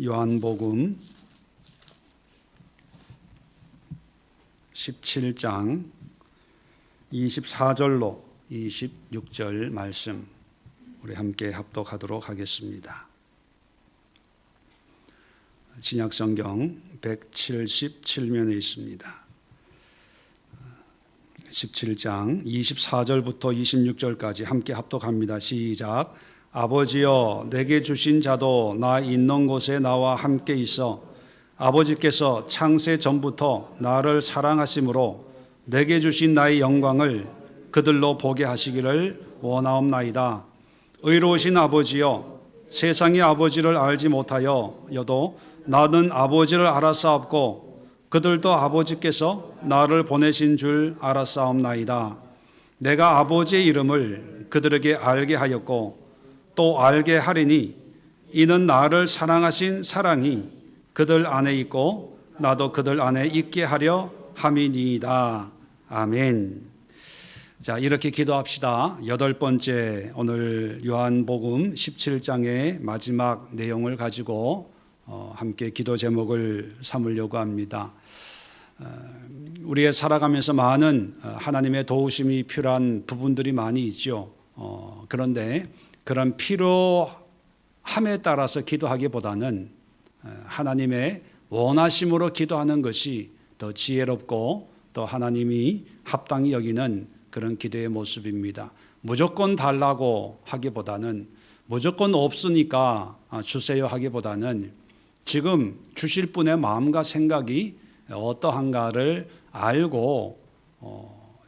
요한복음 17장 24절로 26절 말씀 우리 함께 합독하도록 하겠습니다. 신약성경 177면에 있습니다. 17장 24절부터 26절까지 함께 합독합니다. 시작. 아버지여, 내게 주신 자도 나 있는 곳에 나와 함께 있어 아버지께서 창세 전부터 나를 사랑하심으로 내게 주신 나의 영광을 그들로 보게 하시기를 원하옵나이다. 의로우신 아버지여, 세상이 아버지를 알지 못하여 여도 나는 아버지를 알았사옵고 그들도 아버지께서 나를 보내신 줄 알았사옵나이다. 내가 아버지의 이름을 그들에게 알게 하였고 또 알게 하리니 이는 나를 사랑하신 사랑이 그들 안에 있고 나도 그들 안에 있게 하려 함이니이다. 아멘. 자, 이렇게 기도합시다. 8번째 오늘 요한복음 17장의 마지막 내용을 가지고 함께 기도 제목을 삼으려고 합니다. 우리의 살아가면서 많은 하나님의 도우심이 필요한 부분들이 많이 있죠. 그런데 그런 필요함에 따라서 기도하기보다는 하나님의 원하심으로 기도하는 것이 더 지혜롭고 또 하나님이 합당히 여기는 그런 기도의 모습입니다. 무조건 달라고 하기보다는, 무조건 없으니까 주세요 하기보다는 지금 주실 분의 마음과 생각이 어떠한가를 알고,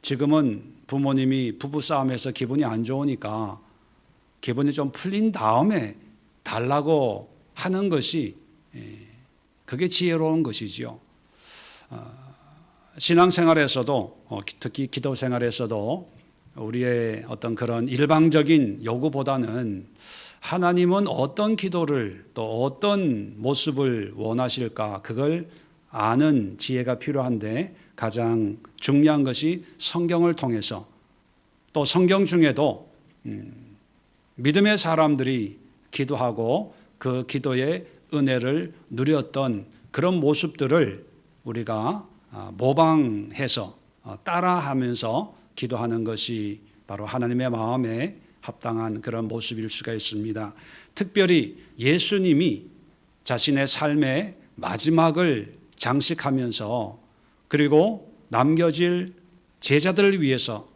지금은 부모님이 부부싸움에서 기분이 안 좋으니까 기분이 좀 풀린 다음에 달라고 하는 것이, 그게 지혜로운 것이지요. 신앙생활에서도, 특히 기도생활에서도 우리의 어떤 그런 일방적인 요구보다는 하나님은 어떤 기도를 또 어떤 모습을 원하실까, 그걸 아는 지혜가 필요한데 가장 중요한 것이 성경을 통해서, 또 성경 중에도 믿음의 사람들이 기도하고 그 기도의 은혜를 누렸던 그런 모습들을 우리가 모방해서 따라하면서 기도하는 것이 바로 하나님의 마음에 합당한 그런 모습일 수가 있습니다. 특별히 예수님이 자신의 삶의 마지막을 장식하면서 그리고 남겨질 제자들을 위해서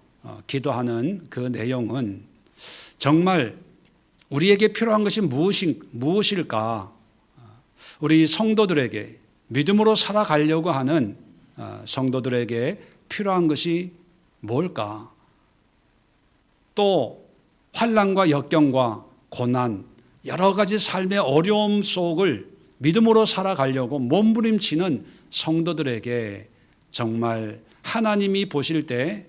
기도하는 그 내용은 정말 우리에게 필요한 것이 무엇일까? 우리 성도들에게, 믿음으로 살아가려고 하는 성도들에게 필요한 것이 뭘까? 또 환난과 역경과 고난, 여러 가지 삶의 어려움 속을 믿음으로 살아가려고 몸부림치는 성도들에게 정말 하나님이 보실 때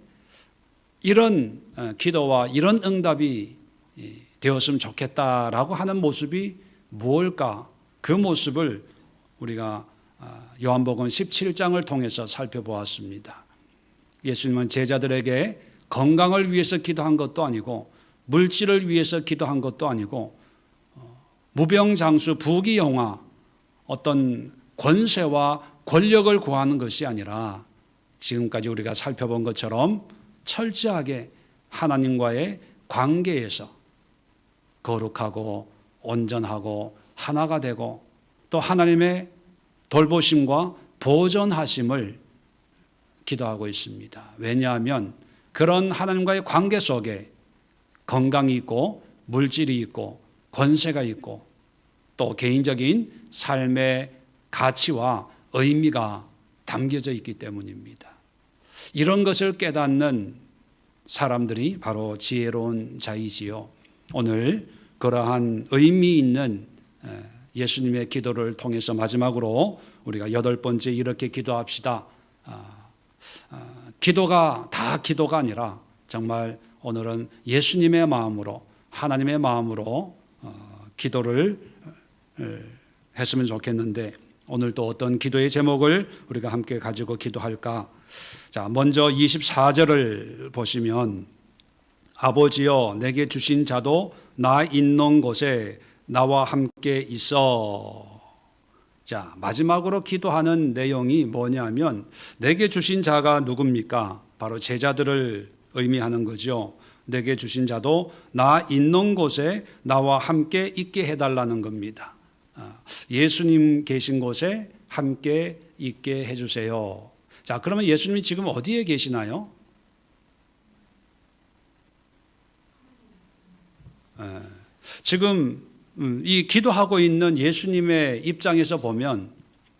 이런 기도와 이런 응답이 되었으면 좋겠다라고 하는 모습이 무엇일까? 그 모습을 우리가 요한복음 17장을 통해서 살펴보았습니다. 예수님은 제자들에게 건강을 위해서 기도한 것도 아니고 물질을 위해서 기도한 것도 아니고 무병장수, 부귀영화, 어떤 권세와 권력을 구하는 것이 아니라 지금까지 우리가 살펴본 것처럼 철저하게 하나님과의 관계에서 거룩하고 온전하고 하나가 되고 또 하나님의 돌보심과 보존하심을 기도하고 있습니다. 왜냐하면 그런 하나님과의 관계 속에 건강이 있고 물질이 있고 권세가 있고 또 개인적인 삶의 가치와 의미가 담겨져 있기 때문입니다. 이런 것을 깨닫는 사람들이 바로 지혜로운 자이지요. 오늘 그러한 의미 있는 예수님의 기도를 통해서 마지막으로 우리가 8번째 이렇게 기도합시다. 기도가 다 기도가 아니라 정말 오늘은 예수님의 마음으로, 하나님의 마음으로 기도를 했으면 좋겠는데 오늘 또 어떤 기도의 제목을 우리가 함께 가지고 기도할까? 자, 먼저 24절을 보시면 아버지여, 내게 주신 자도 나 있는 곳에 나와 함께 있어. 자, 마지막으로 기도하는 내용이 뭐냐면 내게 주신 자가 누굽니까? 바로 제자들을 의미하는 거죠. 내게 주신 자도 나 있는 곳에 나와 함께 있게 해달라는 겁니다. 예수님 계신 곳에 함께 있게 해주세요. 자, 그러면 예수님이 지금 어디에 계시나요? 지금 이 기도하고 있는 예수님의 입장에서 보면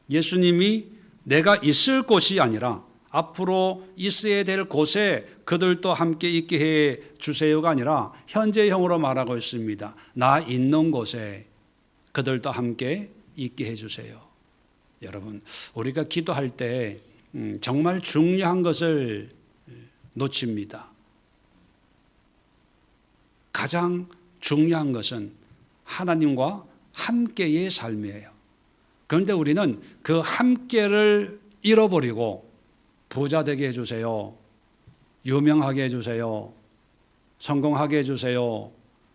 예수님이 내가 있을 곳이 아니라 앞으로 있어야 될 곳에 그들도 함께 있게 해 주세요가 아니라 현재형으로 말하고 있습니다. 나 있는 곳에 그들도 함께 있게 해 주세요. 여러분, 우리가 기도할 때 정말 중요한 것을 놓칩니다. 가장 중요한 것은 하나님과 함께의 삶이에요. 그런데 우리는 그 함께를 잃어버리고 부자 되게 해주세요. 유명하게 해주세요. 성공하게 해주세요.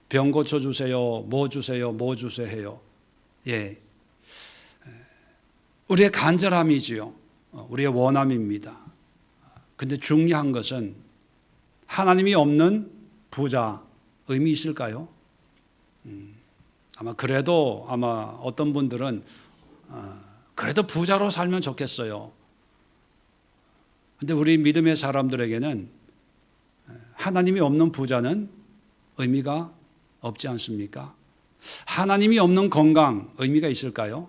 병 고쳐주세요. 뭐 주세요. 뭐 주세요 해요. 예. 우리의 간절함이지요. 우리의 원함입니다. 근데 중요한 것은 하나님이 없는 부자 의미 있을까요? 아마 어떤 분들은 그래도 부자로 살면 좋겠어요. 근데 우리 믿음의 사람들에게는 하나님이 없는 부자는 의미가 없지 않습니까? 하나님이 없는 건강 의미가 있을까요?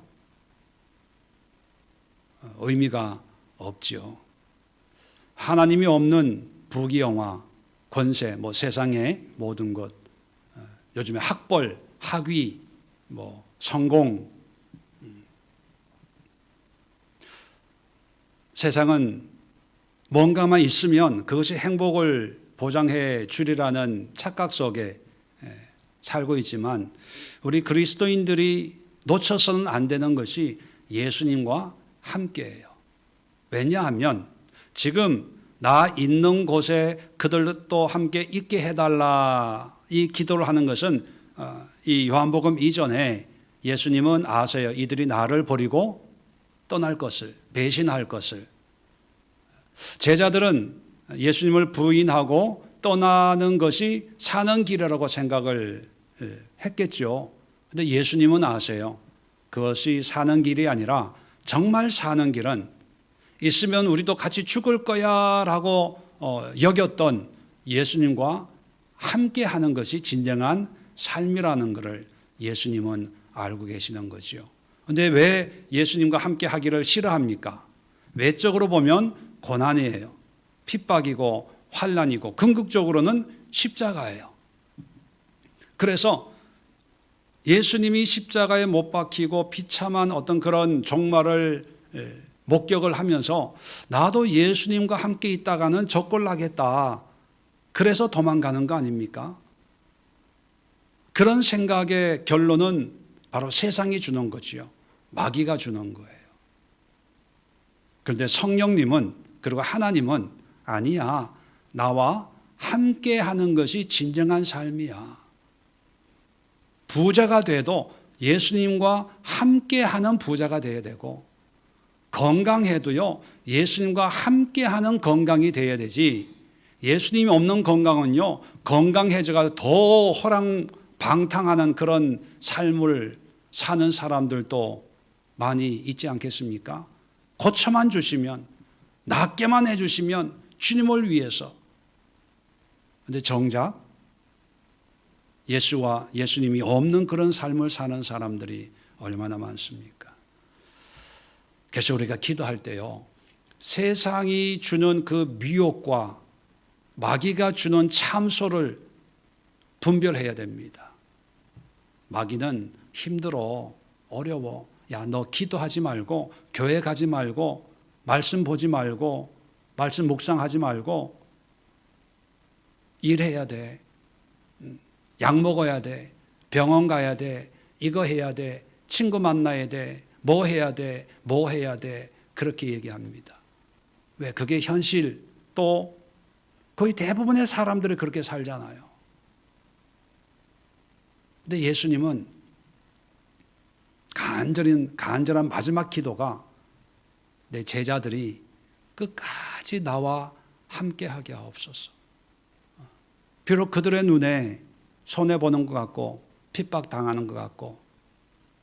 의미가 없지요. 하나님이 없는 부귀영화, 권세, 세상의 모든 것, 요즘에 학벌, 학위, 성공, 세상은 뭔가만 있으면 그것이 행복을 보장해 주리라는 착각 속에 살고 있지만 우리 그리스도인들이 놓쳐서는 안 되는 것이 예수님과 함께해요. 왜냐하면 지금 나 있는 곳에 그들도 함께 있게 해달라 이 기도를 하는 것은 이 요한복음 이전에 예수님은 아세요. 이들이 나를 버리고 떠날 것을, 배신할 것을. 제자들은 예수님을 부인하고 떠나는 것이 사는 길이라고 생각을 했겠죠. 그런데 예수님은 아세요. 그것이 사는 길이 아니라 정말 사는 길은 있으면 우리도 같이 죽을 거야 라고 여겼던 예수님과 함께 하는 것이 진정한 삶이라는 것을 예수님은 알고 계시는 거죠. 그런데 왜 예수님과 함께 하기를 싫어합니까? 외적으로 보면 고난이에요. 핍박이고 환난이고 궁극적으로는 십자가예요. 그래서 예수님이 십자가에 못 박히고 비참한 어떤 그런 종말을 목격을 하면서 나도 예수님과 함께 있다가는 적골나겠다. 그래서 도망가는 거 아닙니까? 그런 생각의 결론은 바로 세상이 주는 거지요. 마귀가 주는 거예요. 그런데 성령님은 그리고 하나님은 아니야. 나와 함께 하는 것이 진정한 삶이야. 부자가 돼도 예수님과 함께 하는 부자가 돼야 되고 건강해도요. 예수님과 함께 하는 건강이 돼야 되지. 예수님이 없는 건강은요. 건강해져가 더 호랑방탕하는 그런 삶을 사는 사람들도 많이 있지 않겠습니까? 고쳐만 주시면 낫게만 해주시면 주님을 위해서. 그런데 정작 예수와 예수님이 없는 그런 삶을 사는 사람들이 얼마나 많습니까? 그래서 우리가 기도할 때요. 세상이 주는 그 미혹과 마귀가 주는 참소를 분별해야 됩니다. 마귀는 힘들어, 어려워. 야, 너 기도하지 말고 교회 가지 말고 말씀 보지 말고 말씀 묵상하지 말고 일해야 돼. 약 먹어야 돼. 병원 가야 돼. 이거 해야 돼. 친구 만나야 돼. 뭐 해야 돼. 뭐 해야 돼. 그렇게 얘기합니다. 왜? 그게 현실 또 거의 대부분의 사람들이 그렇게 살잖아요. 근데 예수님은 간절한 마지막 기도가 내 제자들이 끝까지 나와 함께하게 하옵소서. 비록 그들의 눈에 손해보는 것 같고 핍박당하는 것 같고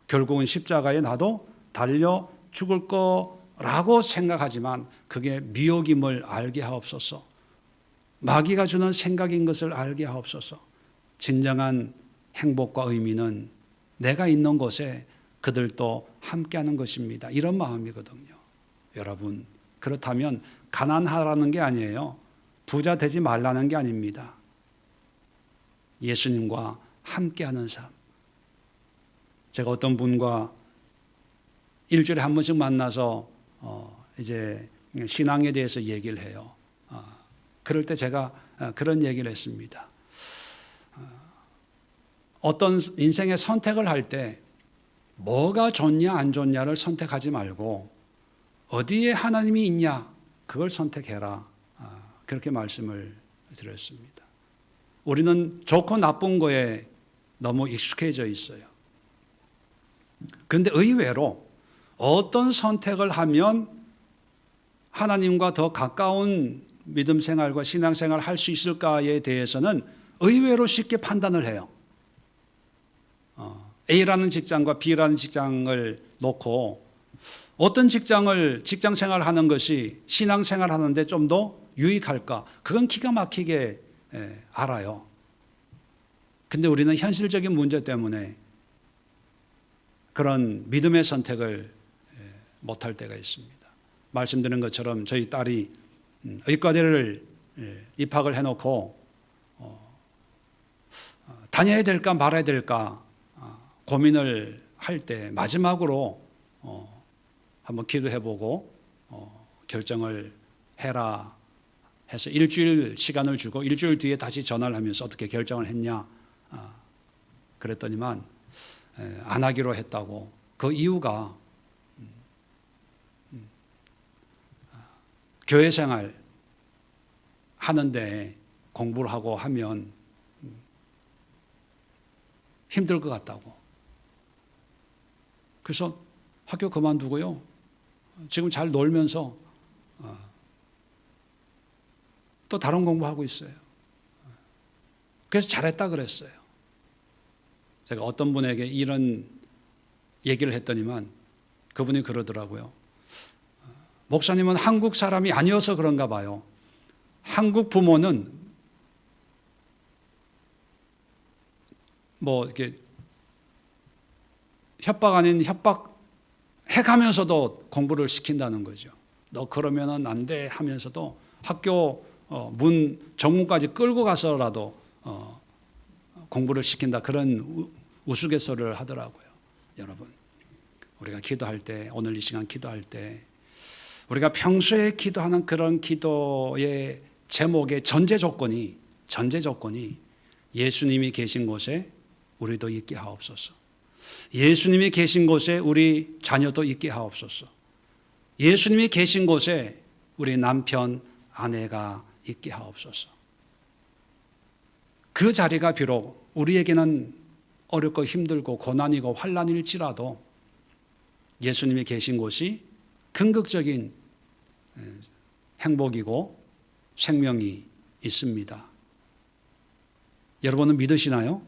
결국은 십자가에 나도 달려 죽을 거라고 생각하지만 그게 미혹임을 알게 하옵소서. 마귀가 주는 생각인 것을 알게 하옵소서. 진정한 행복과 의미는 내가 있는 곳에 그들도 함께하는 것입니다. 이런 마음이거든요. 여러분, 그렇다면 가난하라는 게 아니에요. 부자 되지 말라는 게 아닙니다. 예수님과 함께하는 삶. 제가 어떤 분과 일주일에 한 번씩 만나서 이제 신앙에 대해서 얘기를 해요. 그럴 때 제가 그런 얘기를 했습니다. 어떤 인생의 선택을 할 때 뭐가 좋냐 안 좋냐를 선택하지 말고 어디에 하나님이 있냐 그걸 선택해라. 그렇게 말씀을 드렸습니다. 우리는 좋고 나쁜 거에 너무 익숙해져 있어요. 그런데 의외로 어떤 선택을 하면 하나님과 더 가까운 믿음 생활과 신앙 생활을 할 수 있을까에 대해서는 의외로 쉽게 판단을 해요. A라는 직장과 B라는 직장을 놓고 어떤 직장 생활을 하는 것이 신앙 생활을 하는데 좀 더 유익할까? 그건 기가 막히게 알아요. 근데 우리는 현실적인 문제 때문에 그런 믿음의 선택을 못할 때가 있습니다. 말씀드린 것처럼 저희 딸이 의과대를 입학을 해놓고 다녀야 될까 말아야 될까 고민을 할 때 마지막으로 한번 기도해보고 결정을 해라 해서 일주일 시간을 주고 일주일 뒤에 다시 전화를 하면서 어떻게 결정을 했냐 그랬더니만 안 하기로 했다고. 그 이유가 교회 생활 하는데 공부를 하고 하면 힘들 것 같다고. 그래서 학교 그만두고요. 지금 잘 놀면서 또 다른 공부하고 있어요. 그래서 잘했다 그랬어요. 제가 어떤 분에게 이런 얘기를 했더니만 그분이 그러더라고요. 목사님은 한국 사람이 아니어서 그런가 봐요. 한국 부모는 뭐 이렇게 협박 아닌 협박 해가면서도 공부를 시킨다는 거죠. 너 그러면은 안 돼 하면서도 학교 문 정문까지 끌고 가서라도 공부를 시킨다. 그런 우스갯소리를 하더라고요. 여러분, 우리가 기도할 때, 오늘 이 시간 기도할 때 우리가 평소에 기도하는 그런 기도의 제목의 전제 조건이 예수님이 계신 곳에 우리도 있게 하옵소서. 예수님이 계신 곳에 우리 자녀도 있게 하옵소서. 예수님이 계신 곳에 우리 남편, 아내가 있게 하옵소서. 그 자리가 비록 우리에게는 어렵고 힘들고 고난이고 환난일지라도 예수님이 계신 곳이 긍극적인 행복이고 생명이 있습니다. 여러분은 믿으시나요?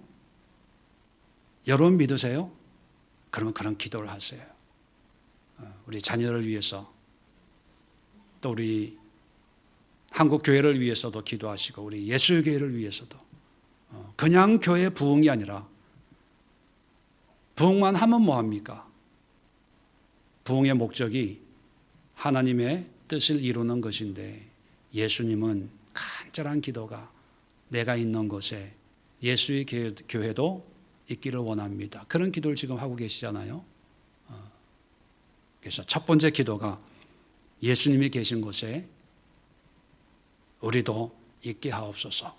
여러분 믿으세요? 그러면 그런 기도를 하세요. 우리 자녀를 위해서 또 우리 한국 교회를 위해서도 기도하시고 우리 예수교회를 위해서도 그냥 교회 부흥이 아니라 부흥만 하면 뭐합니까? 부흥의 목적이 하나님의 뜻을 이루는 것인데 예수님은 간절한 기도가 내가 있는 곳에 예수의 교회도 있기를 원합니다. 그런 기도를 지금 하고 계시잖아요. 그래서 첫 번째 기도가 예수님이 계신 곳에 우리도 있게 하옵소서.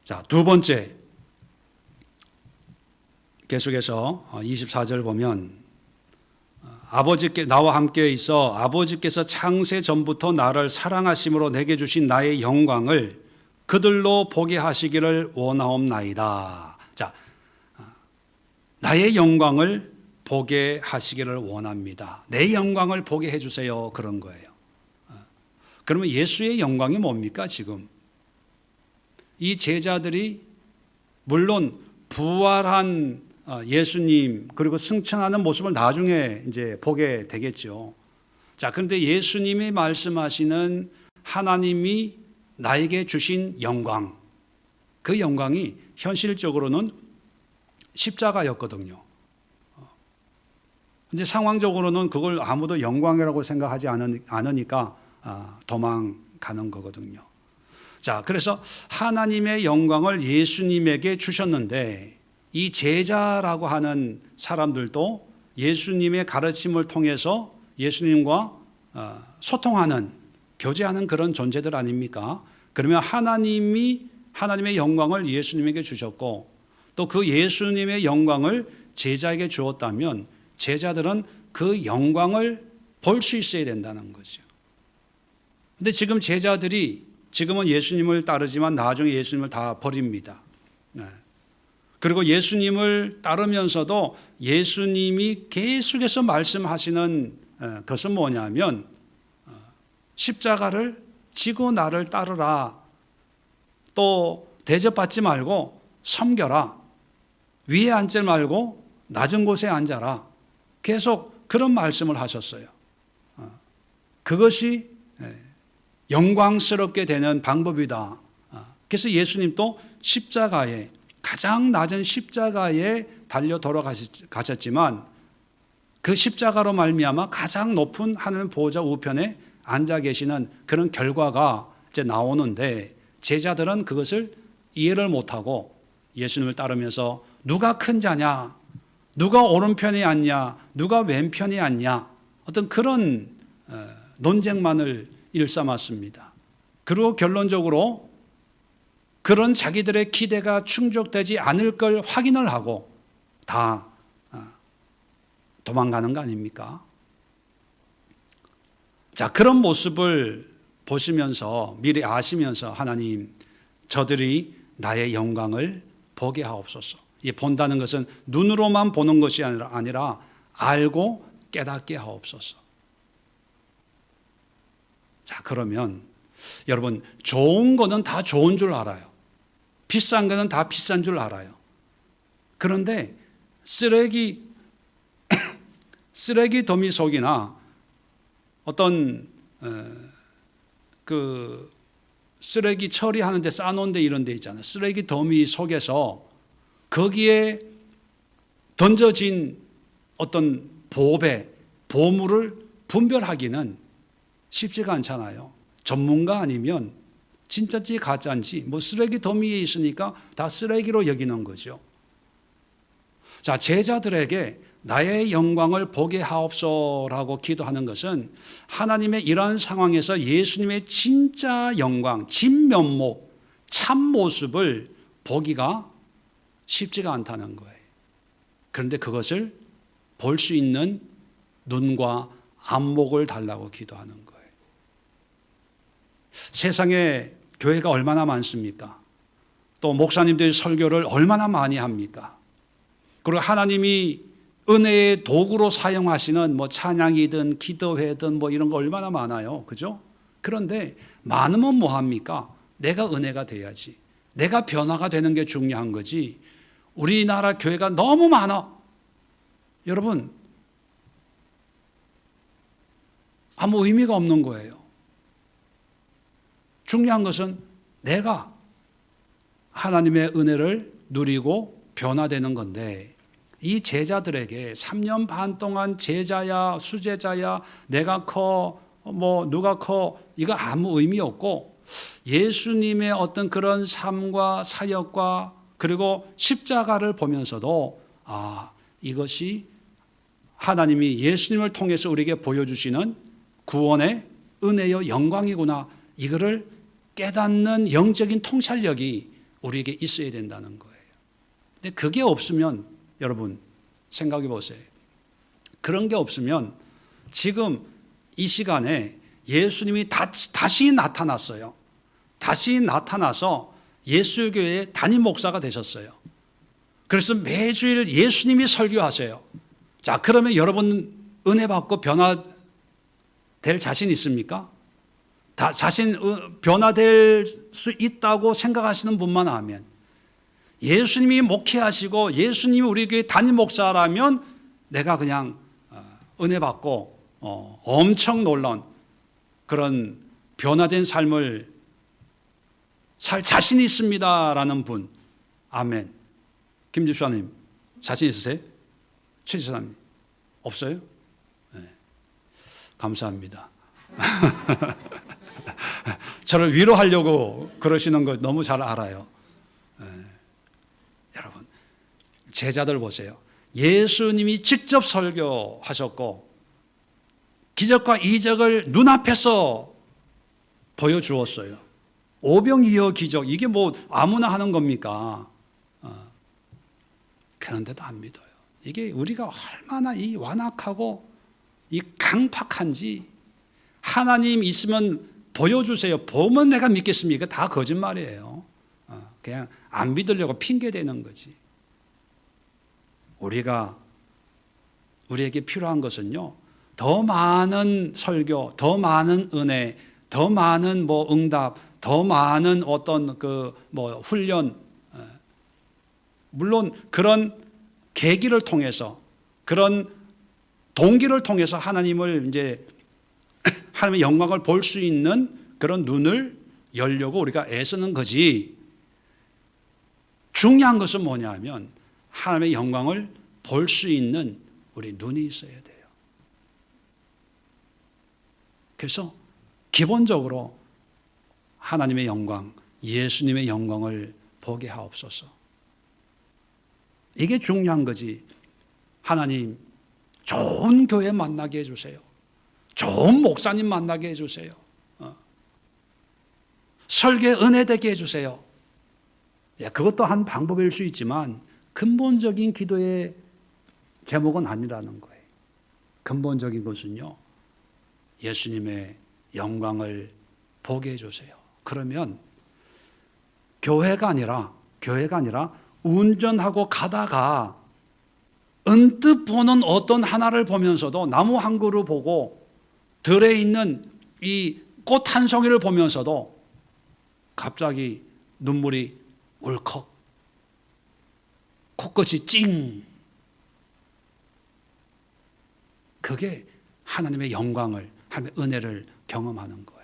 자, 두 번째 계속해서 24절 보면 아버지께 나와 함께 있어 아버지께서 창세 전부터 나를 사랑하심으로 내게 주신 나의 영광을 그들로 보게 하시기를 원하옵나이다. 자, 나의 영광을 보게 하시기를 원합니다. 내 영광을 보게 해주세요. 그런 거예요. 그러면 예수의 영광이 뭡니까 지금? 이 제자들이 물론 부활한 예수님 그리고 승천하는 모습을 나중에 이제 보게 되겠죠. 자, 그런데 예수님이 말씀하시는 하나님이 나에게 주신 영광, 그 영광이 현실적으로는 십자가였거든요. 이제 상황적으로는 그걸 아무도 영광이라고 생각하지 않으니까 도망가는 거거든요. 자, 그래서 하나님의 영광을 예수님에게 주셨는데 이 제자라고 하는 사람들도 예수님의 가르침을 통해서 예수님과 소통하는, 교제하는 그런 존재들 아닙니까? 그러면 하나님의 영광을 예수님에게 주셨고 또 그 예수님의 영광을 제자에게 주었다면 제자들은 그 영광을 볼 수 있어야 된다는 거죠. 근데 지금 제자들이 지금은 예수님을 따르지만 나중에 예수님을 다 버립니다. 그리고 예수님을 따르면서도 예수님이 계속해서 말씀하시는 것은 뭐냐면 십자가를 지고 나를 따르라. 또 대접받지 말고 섬겨라. 위에 앉지 말고 낮은 곳에 앉아라. 계속 그런 말씀을 하셨어요. 그것이 영광스럽게 되는 방법이다. 그래서 예수님도 십자가에, 가장 낮은 십자가에 달려 돌아가셨지만 그 십자가로 말미암아 가장 높은 하늘 보호자 우편에 앉아 계시는 그런 결과가 이제 나오는데 제자들은 그것을 이해를 못하고 예수님을 따르면서 누가 큰 자냐, 누가 오른편에 앉냐, 누가 왼편에 앉냐, 어떤 그런 논쟁만을 일삼았습니다. 그리고 결론적으로 그런 자기들의 기대가 충족되지 않을 걸 확인을 하고 다 도망가는 거 아닙니까? 자, 그런 모습을 보시면서 미리 아시면서 하나님, 저들이 나의 영광을 보게 하옵소서. 이 본다는 것은 눈으로만 보는 것이 아니라 알고 깨닫게 하옵소서. 자, 그러면 여러분, 좋은 거는 다 좋은 줄 알아요. 비싼 거는 다 비싼 줄 알아요. 그런데 쓰레기 더미 속이나 어떤 그 쓰레기 처리하는 데 싸놓은 데 이런 데 있잖아요. 쓰레기 더미 속에서 거기에 던져진 어떤 보물을 분별하기는 쉽지가 않잖아요. 전문가 아니면 진짜인지 가짜인지 뭐 쓰레기 더미에 있으니까 다 쓰레기로 여기는 거죠. 자, 제자들에게 나의 영광을 보게 하옵소서라고 기도하는 것은 하나님의 이러한 상황에서 예수님의 진짜 영광, 진면목, 참모습을 보기가 쉽지가 않다는 거예요. 그런데 그것을 볼 수 있는 눈과 안목을 달라고 기도하는 거예요. 세상에 교회가 얼마나 많습니까? 또 목사님들이 설교를 얼마나 많이 합니까? 그리고 하나님이 은혜의 도구로 사용하시는 뭐 찬양이든 기도회든 뭐 이런 거 얼마나 많아요. 그죠? 그런데 많으면 뭐 합니까? 내가 은혜가 돼야지. 내가 변화가 되는 게 중요한 거지. 우리나라 교회가 너무 많아. 여러분, 아무 의미가 없는 거예요. 중요한 것은 내가 하나님의 은혜를 누리고 변화되는 건데 이 제자들에게 3년 반 동안 제자야 수제자야 내가 커 뭐 누가 커 이거 아무 의미 없고 예수님의 어떤 그런 삶과 사역과 그리고 십자가를 보면서도 이것이 하나님이 예수님을 통해서 우리에게 보여주시는 구원의 은혜요 영광이구나, 이거를 깨닫는 영적인 통찰력이 우리에게 있어야 된다는 거예요. 근데 그게 없으면 여러분 생각해 보세요. 그런 게 없으면 지금 이 시간에 예수님이 다시 나타났어요. 다시 나타나서 예수교회의 담임 목사가 되셨어요. 그래서 매주일 예수님이 설교하세요. 자, 그러면 여러분 은혜 받고 변화될 자신 있습니까? 자신 변화될 수 있다고 생각하시는 분만 하면, 예수님이 목회하시고 예수님이 우리 교회 담임 목사라면 내가 그냥 은혜 받고 엄청 놀라운 그런 변화된 삶을 살 자신이 있습니다라는 분, 아멘. 김 집사님 자신 있으세요? 최 집사님 없어요? 네. 감사합니다. 저를 위로하려고 그러시는 거 너무 잘 알아요. 네. 여러분, 제자들 보세요. 예수님이 직접 설교하셨고 기적과 이적을 눈앞에서 보여주었어요. 오병이어 기적, 이게 뭐 아무나 하는 겁니까? 그런데도 안 믿어요. 이게 우리가 얼마나 이 완악하고 이 강팍한지. 하나님 있으면 보여주세요. 보면 내가 믿겠습니까? 다 거짓말이에요. 그냥 안 믿으려고 핑계대는 거지. 우리에게 필요한 것은요, 더 많은 설교, 더 많은 은혜, 더 많은 응답, 더 많은 어떤 훈련, 물론 그런 계기를 통해서, 그런 동기를 통해서 하나님을 이제 하나님의 영광을 볼 수 있는 그런 눈을 열려고 우리가 애쓰는 거지. 중요한 것은 뭐냐면 하나님의 영광을 볼 수 있는 우리 눈이 있어야 돼요. 그래서 기본적으로 하나님의 영광, 예수님의 영광을 보게 하옵소서. 이게 중요한 거지. 하나님, 좋은 교회 만나게 해주세요. 좋은 목사님 만나게 해주세요. 설교에 은혜되게 해주세요. 그것도 한 방법일 수 있지만 근본적인 기도의 제목은 아니라는 거예요. 근본적인 것은요, 예수님의 영광을 보게 해주세요. 그러면 교회가 아니라 운전하고 가다가 언뜻 보는 어떤 하나를 보면서도, 나무 한 그루 보고 들에 있는 이 꽃 한 송이를 보면서도 갑자기 눈물이 울컥, 코끝이 찡. 그게 하나님의 영광을, 하나님의 은혜를 경험하는 거예요.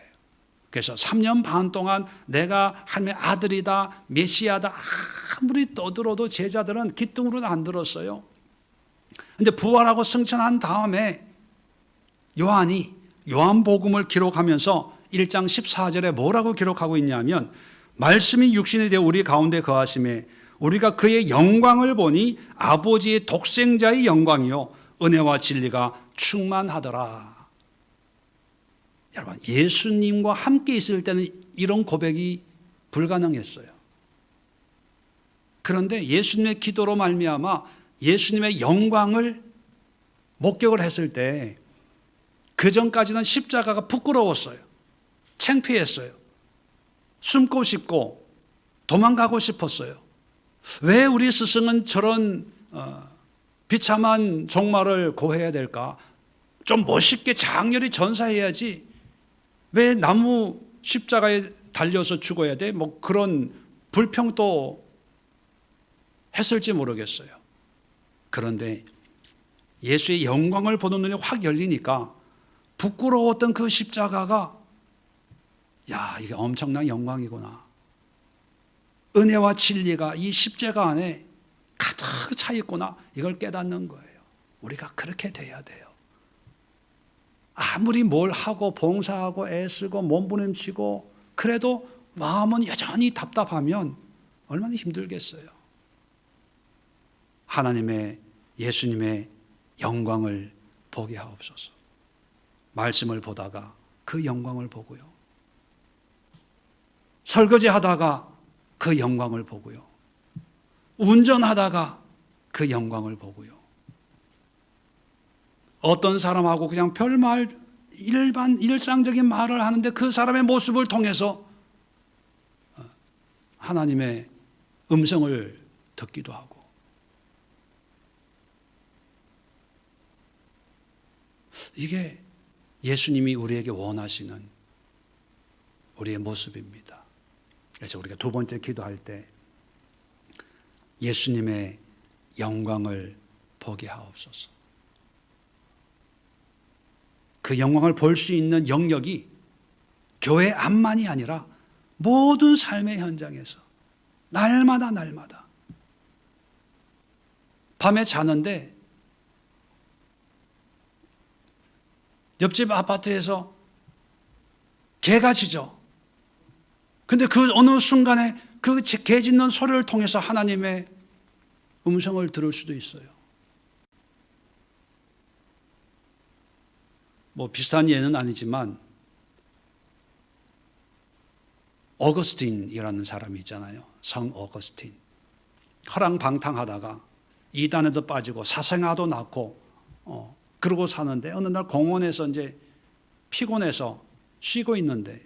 그래서 3년 반 동안 내가 하나님의 아들이다, 메시아다 아무리 떠들어도 제자들은 귀뚱으로는 안 들었어요. 근데 부활하고 승천한 다음에 요한복음을 기록하면서 1장 14절에 뭐라고 기록하고 있냐면, 말씀이 육신이 되어 우리 가운데 거하심에 우리가 그의 영광을 보니 아버지의 독생자의 영광이요 은혜와 진리가 충만하더라. 여러분, 예수님과 함께 있을 때는 이런 고백이 불가능했어요. 그런데 예수님의 기도로 말미암아 예수님의 영광을 목격을 했을 때, 그 전까지는 십자가가 부끄러웠어요. 창피했어요. 숨고 싶고 도망가고 싶었어요. 왜 우리 스승은 저런 비참한 종말을 고해야 될까? 좀 멋있게 장렬히 전사해야지. 왜 나무 십자가에 달려서 죽어야 돼? 그런 불평도 했을지 모르겠어요. 그런데 예수의 영광을 보는 눈이 확 열리니까 부끄러웠던 그 십자가가, 이게 엄청난 영광이구나. 은혜와 진리가 이 십자가 안에 가득 차 있구나. 이걸 깨닫는 거예요. 우리가 그렇게 돼야 돼요. 아무리 뭘 하고 봉사하고 애쓰고 몸부림치고 그래도 마음은 여전히 답답하면 얼마나 힘들겠어요. 하나님의, 예수님의 영광을 보게 하옵소서. 말씀을 보다가 그 영광을 보고요, 설거지 하다가 그 영광을 보고요, 운전하다가 그 영광을 보고요, 어떤 사람하고 그냥 별말, 일상적인 말을 하는데 그 사람의 모습을 통해서 하나님의 음성을 듣기도 하고, 이게 예수님이 우리에게 원하시는 우리의 모습입니다. 그래서 우리가 두 번째 기도할 때 예수님의 영광을 보게 하옵소서. 그 영광을 볼 수 있는 영역이 교회 안만이 아니라 모든 삶의 현장에서 날마다 밤에 자는데 옆집 아파트에서 개가 짖어. 근데 그 어느 순간에 그 개 짖는 소리를 통해서 하나님의 음성을 들을 수도 있어요. 뭐 비슷한 예는 아니지만 어거스틴이라는 사람이 있잖아요. 성 어거스틴. 허랑방탕하다가 이단에도 빠지고 사생아도 낳고 그러고 사는데 어느 날 공원에서 이제 피곤해서 쉬고 있는데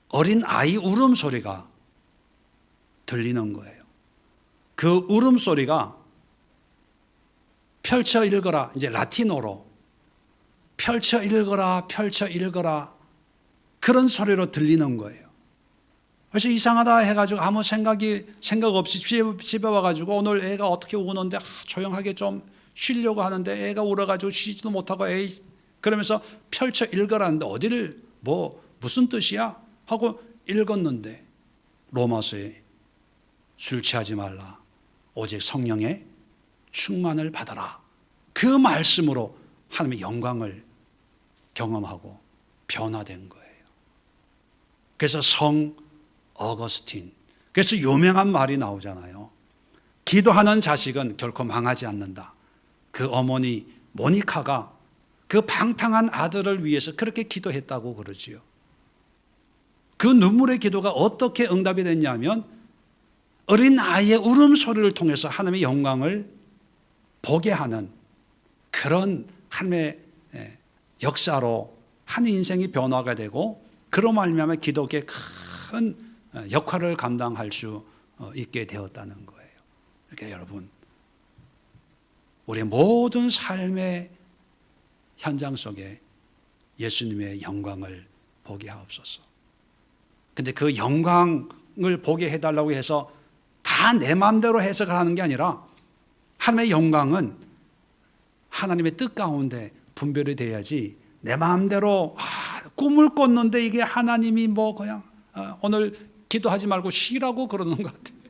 어린 아이 울음소리가 들리는 거예요. 그 울음소리가 펼쳐 읽어라, 이제 라틴어로 펼쳐 읽어라 그런 소리로 들리는 거예요. 그래서 이상하다 해가지고 아무 생각 없이 집에 와가지고 오늘 애가 어떻게 우는데 조용하게 좀 쉬려고 하는데 애가 울어가지고 쉬지도 못하고 그러면서 펼쳐 읽어라는데 어디를 무슨 뜻이야? 하고 읽었는데 로마서에 술 취하지 말라 오직 성령의 충만을 받아라 그 말씀으로 하나님의 영광을 경험하고 변화된 거예요. 그래서 성 어거스틴, 그래서 유명한 말이 나오잖아요. 기도하는 자식은 결코 망하지 않는다. 그 어머니 모니카가 그 방탕한 아들을 위해서 그렇게 기도했다고 그러지요. 그 눈물의 기도가 어떻게 응답이 됐냐면 어린 아이의 울음소리를 통해서 하나님의 영광을 보게 하는 그런 하나님의 역사로 한 인생이 변화가 되고 그로 말미암아 기도에 큰 역할을 감당할 수 있게 되었다는 거예요. 그러니까 여러분, 우리의 모든 삶의 현장 속에 예수님의 영광을 보게 하옵소서. 근데 그 영광을 보게 해달라고 해서 다 내 마음대로 해석하는 게 아니라 하나님의 영광은 하나님의 뜻 가운데 분별이 돼야지 내 마음대로 꿈을 꿨는데 이게 하나님이 그냥 오늘 기도하지 말고 쉬라고 그러는 것 같아요.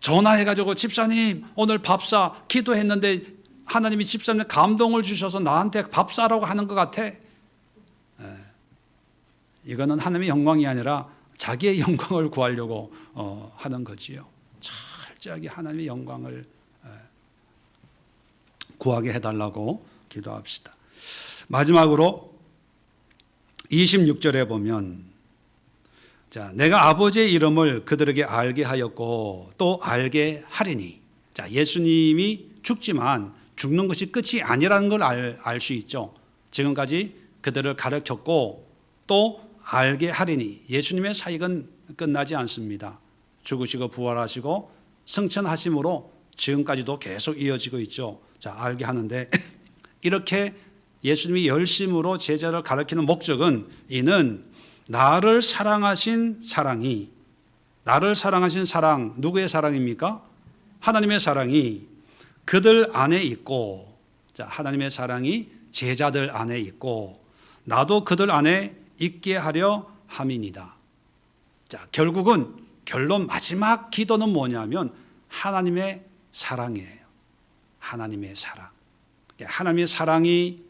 전화해가지고 집사님 오늘 밥사 기도했는데 하나님이 집사님 감동을 주셔서 나한테 밥 사라고 하는 것 같아. 이거는 하나님의 영광이 아니라 자기의 영광을 구하려고 하는 거지요. 철저하게 하나님의 영광을 구하게 해달라고 기도합시다. 마지막으로 26절에 보면 내가 아버지의 이름을 그들에게 알게 하였고 또 알게 하리니. 예수님이 죽지만 죽는 것이 끝이 아니라는 걸 알 수 있죠. 지금까지 그들을 가르쳤고 또 알게 하리니. 예수님의 사역은 끝나지 않습니다. 죽으시고 부활하시고 승천하심으로 지금까지도 계속 이어지고 있죠. 알게 하는데 이렇게 예수님이 열심으로 제자를 가르치는 목적은 이는 나를 사랑하신 사랑이, 나를 사랑하신 사랑, 누구의 사랑입니까? 하나님의 사랑이 그들 안에 있고, 하나님의 사랑이 제자들 안에 있고 나도 그들 안에 있게 하려 함이니이다. 결국은 결론 마지막 기도는 뭐냐면 하나님의 사랑이에요. 하나님의 사랑. 하나님의 사랑이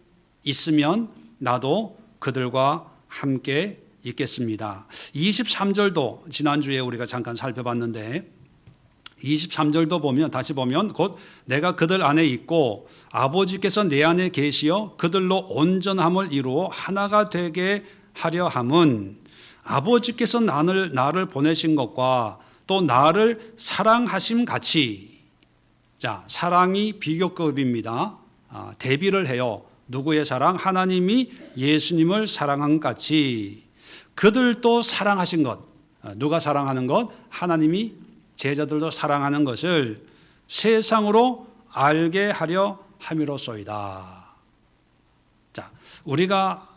있으면 나도 그들과 함께 있겠습니다. 23절도 지난주에 우리가 잠깐 살펴봤는데 23절도 보면 다시 보면 곧 내가 그들 안에 있고 아버지께서 내 안에 계시어 그들로 온전함을 이루어 하나가 되게 하려 함은 아버지께서 나를 보내신 것과 또 나를 사랑하심 같이. 사랑이 비교급입니다. 대비를 해요. 누구의 사랑? 하나님이 예수님을 사랑한 같이 그들도 사랑하신 것. 누가 사랑하는 것? 하나님이 제자들도 사랑하는 것을 세상으로 알게 하려 함이로소이다. 자, 우리가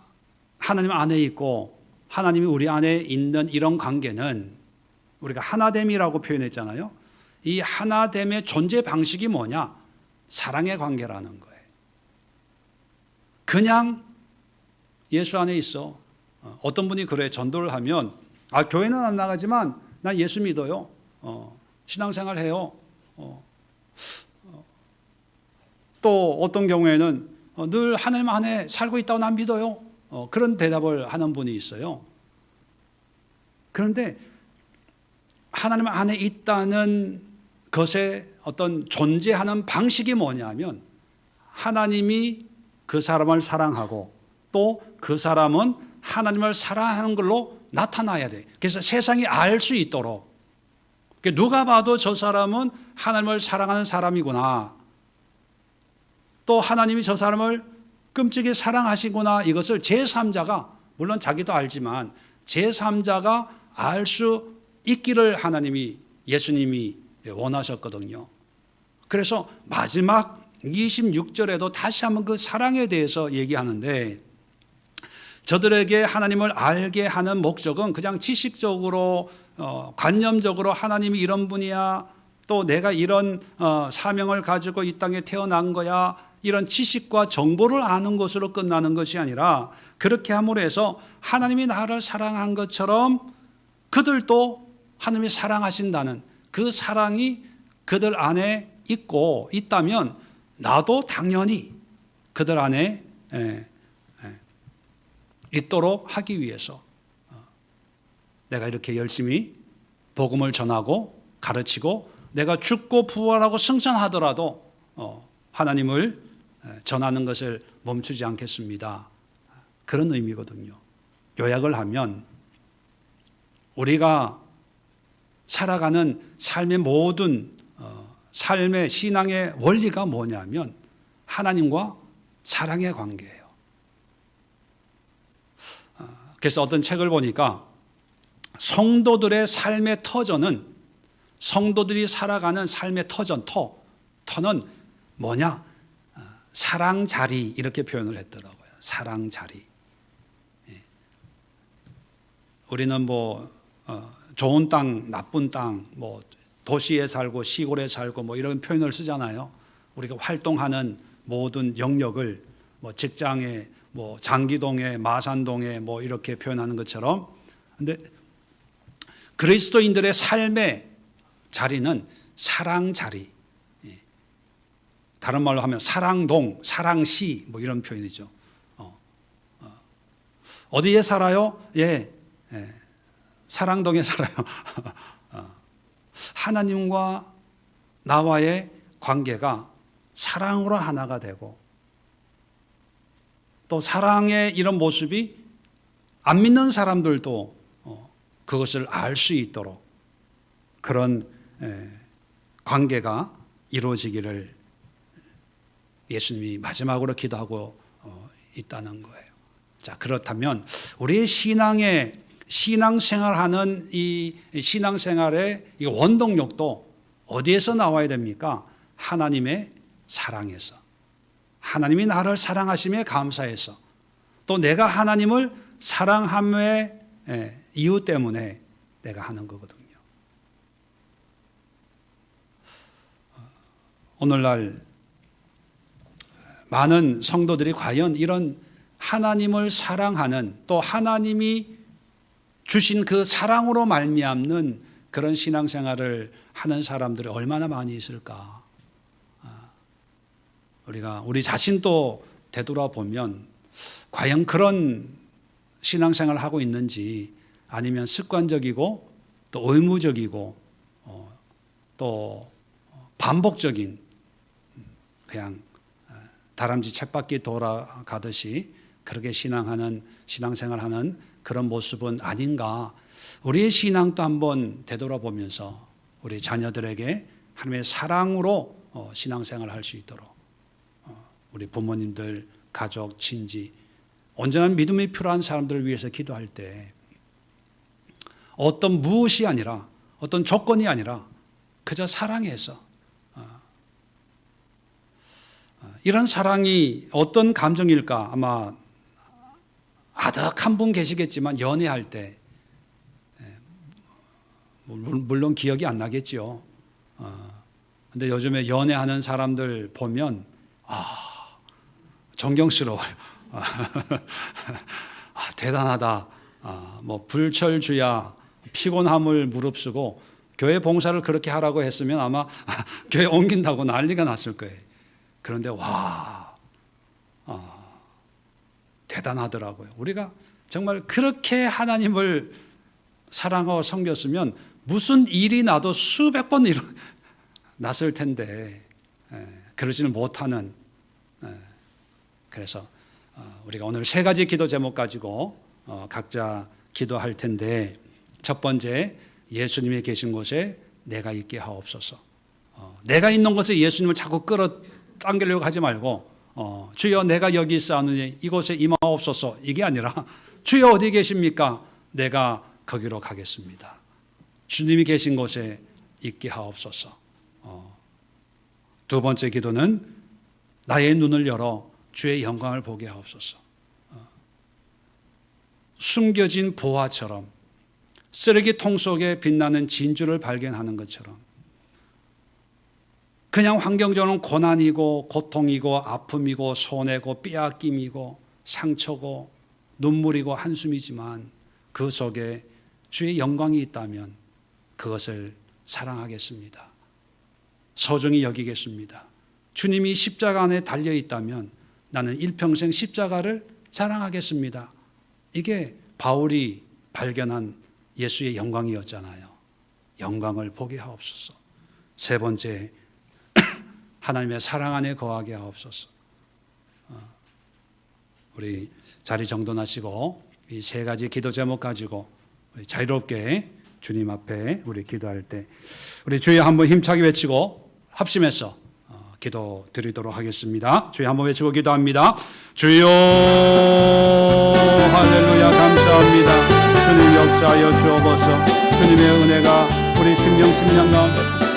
하나님 안에 있고 하나님이 우리 안에 있는 이런 관계는 우리가 하나됨이라고 표현했잖아요. 이 하나됨의 존재 방식이 뭐냐? 사랑의 관계라는 거예요. 그냥 예수 안에 있어. 어떤 분이 그래, 전도를 하면 교회는 안 나가지만 난 예수 믿어요. 신앙생활 해요. 또 어떤 경우에는 늘 하나님 안에 살고 있다고 난 믿어요. 그런 대답을 하는 분이 있어요. 그런데 하나님 안에 있다는 것의 어떤 존재하는 방식이 뭐냐면 하나님이 그 사람을 사랑하고 또 그 사람은 하나님을 사랑하는 걸로 나타나야 돼. 그래서 세상이 알 수 있도록 누가 봐도 저 사람은 하나님을 사랑하는 사람이구나. 또 하나님이 저 사람을 끔찍이 사랑하시구나. 이것을 제3자가 물론 자기도 알지만 제3자가 알 수 있기를 하나님이 예수님이 원하셨거든요. 그래서 마지막 26절에도 다시 한번 그 사랑에 대해서 얘기하는데 저들에게 하나님을 알게 하는 목적은 그냥 지식적으로 관념적으로 하나님이 이런 분이야 또 내가 이런 사명을 가지고 이 땅에 태어난 거야 이런 지식과 정보를 아는 것으로 끝나는 것이 아니라 그렇게 함으로 해서 하나님이 나를 사랑한 것처럼 그들도 하나님이 사랑하신다는 그 사랑이 그들 안에 있고 있다면 나도 당연히 그들 안에 있도록 하기 위해서 내가 이렇게 열심히 복음을 전하고 가르치고 내가 죽고 부활하고 승천하더라도 하나님을 전하는 것을 멈추지 않겠습니다. 그런 의미거든요. 요약을 하면 우리가 살아가는 삶의 모든 삶의 신앙의 원리가 뭐냐면 하나님과 사랑의 관계예요. 그래서 어떤 책을 보니까 성도들의 삶의 터전은 성도들이 살아가는 삶의 터는 뭐냐? 사랑 자리 이렇게 표현을 했더라고요. 사랑 자리. 우리는 좋은 땅, 나쁜 땅, 도시에 살고 시골에 살고 이런 표현을 쓰잖아요. 우리가 활동하는 모든 영역을 직장에 장기동에 마산동에 이렇게 표현하는 것처럼 근데 그리스도인들의 삶의 자리는 사랑 자리. 다른 말로 하면 사랑동, 사랑시 이런 표현이죠. 어디에 살아요? 사랑동에 살아요. 하나님과 나와의 관계가 사랑으로 하나가 되고 또 사랑의 이런 모습이 안 믿는 사람들도 그것을 알 수 있도록 그런 관계가 이루어지기를 예수님이 마지막으로 기도하고 있다는 거예요. 자, 그렇다면 우리의 신앙생활하는 이 신앙생활의 이 원동력도 어디에서 나와야 됩니까? 하나님의 사랑에서. 하나님이 나를 사랑하심에 감사해서 또 내가 하나님을 사랑함의 이유 때문에 내가 하는 거거든요. 오늘날 많은 성도들이 과연 이런 하나님을 사랑하는 또 하나님이 주신 그 사랑으로 말미암는 그런 신앙생활을 하는 사람들이 얼마나 많이 있을까? 우리 자신도 되돌아보면 과연 그런 신앙생활을 하고 있는지 아니면 습관적이고 또 의무적이고 또 반복적인 그냥 다람쥐 쳇바퀴 돌아가듯이 그렇게 신앙생활하는 그런 모습은 아닌가. 우리의 신앙도 한번 되돌아보면서 우리 자녀들에게 하나님의 사랑으로 신앙생활을 할 수 있도록 우리 부모님들, 가족, 친지 온전한 믿음이 필요한 사람들을 위해서 기도할 때 어떤 무엇이 아니라 어떤 조건이 아니라 그저 사랑해서 이런 사랑이 어떤 감정일까? 아마 아득한 분 계시겠지만 연애할 때 물론 기억이 안 나겠죠. 근데 요즘에 연애하는 사람들 보면 존경스러워요. 대단하다. 뭐 불철주야 피곤함을 무릅쓰고 교회 봉사를 그렇게 하라고 했으면 아마 교회 옮긴다고 난리가 났을 거예요. 그런데 대단하더라고요. 우리가 정말 그렇게 하나님을 사랑하고 섬겼으면 무슨 일이 나도 수백 번 났을 텐데 그러지는 못하는. 그래서 우리가 오늘 세 가지 기도 제목 가지고 각자 기도할 텐데, 첫 번째, 예수님이 계신 곳에 내가 있게 하옵소서. 내가 있는 곳에 예수님을 자꾸 끌어당기려고 하지 말고 주여 내가 여기 있사오니 이곳에 임하옵소서, 이게 아니라 주여 어디 계십니까? 내가 거기로 가겠습니다. 주님이 계신 곳에 있게 하옵소서. 두 번째 기도는 나의 눈을 열어 주의 영광을 보게 하옵소서. 숨겨진 보화처럼 쓰레기통 속에 빛나는 진주를 발견하는 것처럼 그냥 환경적으로는 고난이고 고통이고 아픔이고 손해고 빼앗김이고 상처고 눈물이고 한숨이지만 그 속에 주의 영광이 있다면 그것을 사랑하겠습니다. 소중히 여기겠습니다. 주님이 십자가 안에 달려 있다면 나는 일평생 십자가를 자랑하겠습니다. 이게 바울이 발견한 예수의 영광이었잖아요. 영광을 보게 하옵소서. 세 번째, 하나님의 사랑 안에 거하게 하옵소서. 우리 자리 정돈하시고 이 세 가지 기도 제목 가지고 자유롭게 주님 앞에 우리 기도할 때 우리 주여 한번 힘차게 외치고 합심해서 기도 드리도록 하겠습니다. 주여 한번 외치고 기도합니다. 주여 할렐루야 감사합니다. 주님 역사하여 주옵소서. 주님의 은혜가 우리 심령 가운데